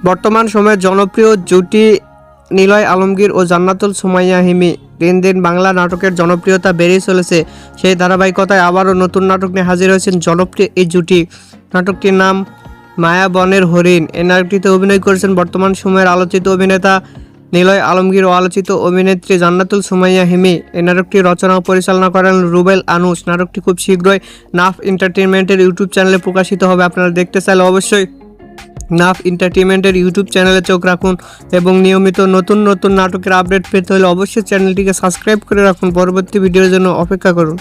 বর্তমান সময়ের জনপ্রিয় জুটি নিলয় আলমগীর ও জান্নাতুল সুমাইয়া হিমি। দিন দিন বাংলা নাটকের জনপ্রিয়তা বেড়েই চলেছে। সেই ধারাবাহিকতায় আবারও নতুন নাটক নিয়ে হাজির হয়েছেন জনপ্রিয় এই জুটি। নাটকটির নাম মায়া বনের হরিণ। এই নাটকটিতে অভিনয় করেছেন বর্তমান সময়ের আলোচিত অভিনেতা নিলয় আলমগীর ও আলোচিত অভিনেত্রী জান্নাতুল সুমাইয়া হিমি। এই নাটকটি রচনা ও পরিচালনা করেন রুবেল আনুশ। নাটকটি খুব শীঘ্রই নাফ এন্টারটেইনমেন্টের ইউটিউব চ্যানেলে প্রকাশিত হবে। আপনারা দেখতে চাইলে অবশ্যই নাফ এন্টারটেইনমেন্টের ইউটিউব চ্যানেলে চোখ রাখুন এবং নিয়মিত নতুন নতুন নাটকের আপডেট পেতে হলে অবশ্যই চ্যানেলটিকে সাবস্ক্রাইব করে রাখুন। পরবর্তী ভিডিওর জন্য অপেক্ষা করুন।